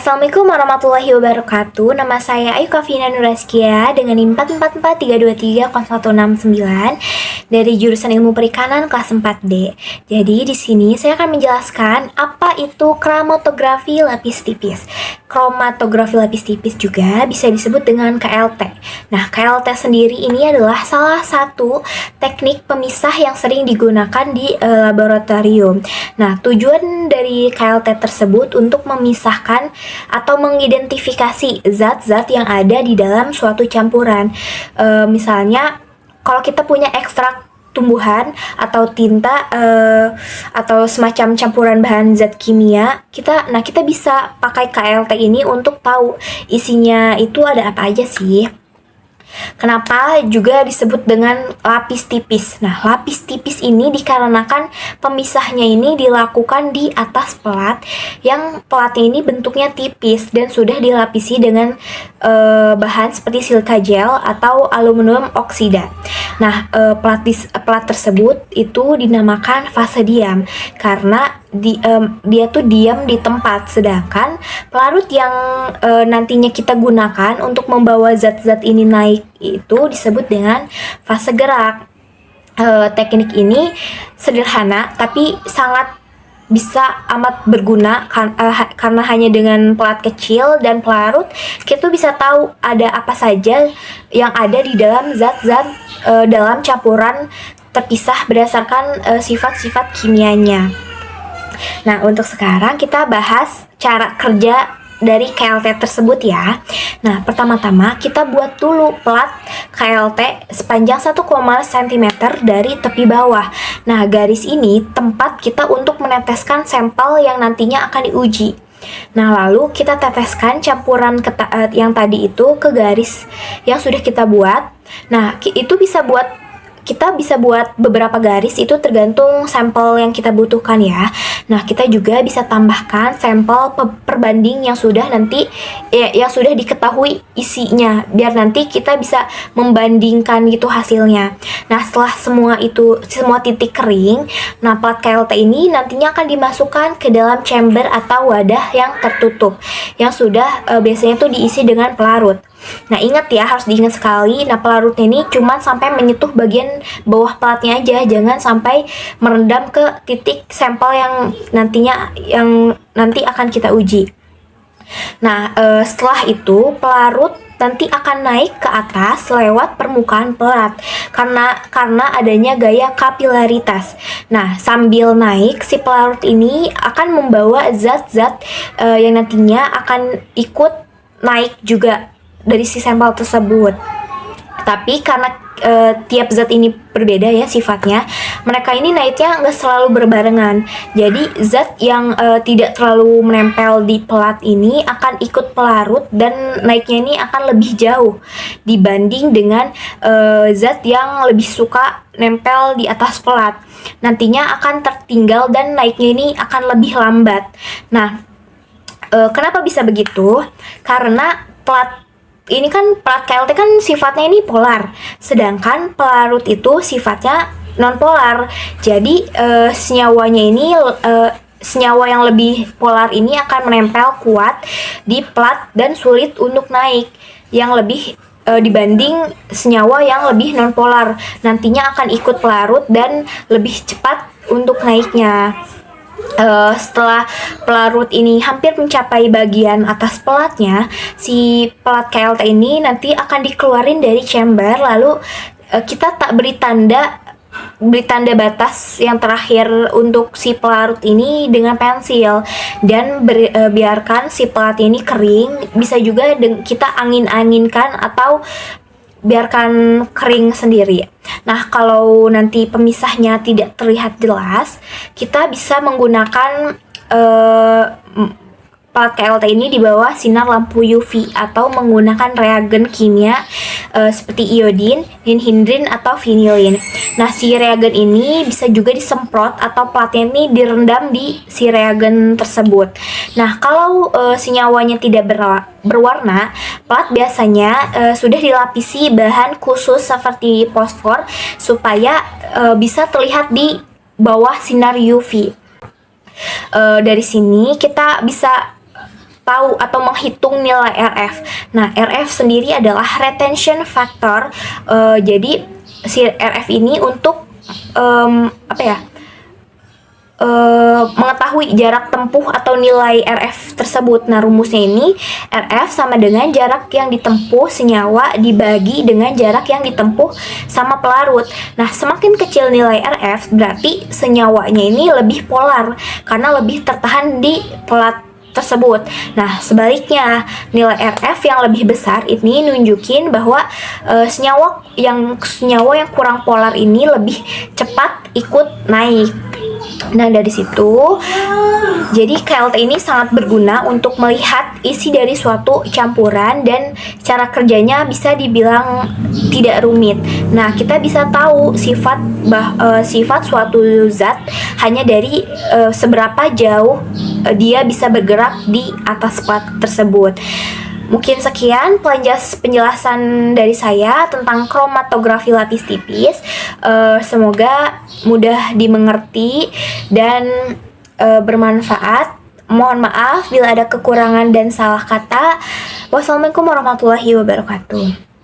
Assalamualaikum warahmatullahi wabarakatuh. Nama saya Ayu Kafina Nuraskia dengan NIM 444323069 dari jurusan Ilmu Perikanan kelas 4D. Jadi di sini saya akan menjelaskan apa itu kromatografi lapis tipis. Kromatografi lapis tipis juga bisa disebut dengan KLT. Nah, KLT sendiri ini adalah salah satu teknik pemisah yang sering digunakan di laboratorium. Nah, tujuan dari KLT tersebut untuk memisahkan atau mengidentifikasi zat-zat yang ada di dalam suatu campuran. Misalnya, kalau kita punya ekstrak tumbuhan atau tinta atau semacam campuran bahan zat kimia, kita bisa pakai KLT ini untuk tahu isinya itu ada apa aja sih. Kenapa juga disebut dengan lapis tipis? Nah, lapis tipis ini dikarenakan pemisahnya ini dilakukan di atas pelat, yang pelatnya ini bentuknya tipis dan sudah dilapisi dengan bahan seperti silika gel atau aluminium oksida. Nah, pelat tersebut itu dinamakan fase diam karena dia tuh diam di tempat, sedangkan pelarut yang nantinya kita gunakan untuk membawa zat-zat ini naik itu disebut dengan fase gerak. Teknik ini sederhana tapi sangat bisa amat berguna karena hanya dengan pelat kecil dan pelarut kita bisa tahu ada apa saja yang ada di dalam zat-zat dalam campuran terpisah berdasarkan sifat-sifat kimianya. Nah, untuk sekarang kita bahas cara kerja dari KLT tersebut ya. Nah, pertama-tama kita buat dulu plat KLT sepanjang 1,5 cm dari tepi bawah. Nah, garis ini tempat kita untuk meneteskan sampel yang nantinya akan diuji. Nah, lalu kita teteskan campuran yang tadi itu ke garis yang sudah kita buat. Nah, kita bisa buat beberapa garis, itu tergantung sampel yang kita butuhkan ya. Nah, kita juga bisa tambahkan sampel perbanding yang sudah diketahui isinya, biar nanti kita bisa membandingkan gitu hasilnya. Nah, setelah semua titik kering, nah plat KLT ini nantinya akan dimasukkan ke dalam chamber atau wadah yang tertutup, yang sudah biasanya tuh diisi dengan pelarut. Nah, ingat ya, harus diingat sekali. Nah, pelarutnya ini cuma sampai menyentuh bagian bawah pelatnya aja, jangan sampai merendam ke titik sampel yang nanti akan kita uji. Nah, setelah itu pelarut nanti akan naik ke atas lewat permukaan pelat karena adanya gaya kapilaritas. Nah, sambil naik si pelarut ini akan membawa zat-zat yang nantinya akan ikut naik juga dari si sampel tersebut. Tapi karena tiap zat ini berbeda ya sifatnya, mereka ini naiknya nggak selalu berbarengan. Jadi zat yang tidak terlalu menempel di pelat ini akan ikut pelarut dan naiknya ini akan lebih jauh dibanding dengan zat yang lebih suka nempel di atas pelat. Nantinya akan tertinggal dan naiknya ini akan lebih lambat. Nah, kenapa bisa begitu? Karena pelat KLT kan sifatnya ini polar, sedangkan pelarut itu sifatnya non polar. Jadi senyawa yang lebih polar ini akan menempel kuat di plat dan sulit untuk naik, yang lebih dibanding senyawa yang lebih non polar nantinya akan ikut pelarut dan lebih cepat untuk naiknya. Setelah pelarut ini hampir mencapai bagian atas pelatnya, si pelat KLT ini nanti akan dikeluarin dari chamber, lalu kita tak beri tanda batas yang terakhir untuk si pelarut ini dengan pensil dan biarkan si pelat ini kering. Bisa juga kita angin-anginkan atau biarkan kering sendiri. Nah, kalau nanti pemisahnya tidak terlihat jelas, kita bisa menggunakan plat KLT ini di bawah sinar lampu UV atau menggunakan reagen kimia seperti iodin, ninhidrin atau vinilin. Nah, si reagen ini bisa juga disemprot atau platnya ini direndam di si reagen tersebut. Nah, kalau senyawanya tidak berwarna, plat biasanya sudah dilapisi bahan khusus seperti fosfor supaya bisa terlihat di bawah sinar UV. Dari sini kita bisa tahu atau menghitung nilai RF. Nah, RF sendiri adalah retention factor. Jadi si RF ini untuk mengetahui jarak tempuh atau nilai RF tersebut. Nah, rumusnya ini RF sama dengan jarak yang ditempuh senyawa dibagi dengan jarak yang ditempuh sama pelarut. Nah, semakin kecil nilai RF berarti senyawanya ini lebih polar karena lebih tertahan di pelat tersebut. Nah, sebaliknya nilai RF yang lebih besar ini nunjukin bahwa senyawa yang kurang polar ini lebih cepat ikut naik. Nah, dari situ jadi KLT ini sangat berguna untuk melihat isi dari suatu campuran dan cara kerjanya bisa dibilang tidak rumit. Nah, kita bisa tahu sifat suatu zat hanya dari seberapa jauh dia bisa bergerak di atas plat tersebut. Mungkin sekian penjelasan dari saya tentang kromatografi lapis tipis. Semoga mudah dimengerti dan bermanfaat. Mohon maaf bila ada kekurangan dan salah kata. Wassalamualaikum warahmatullahi wabarakatuh.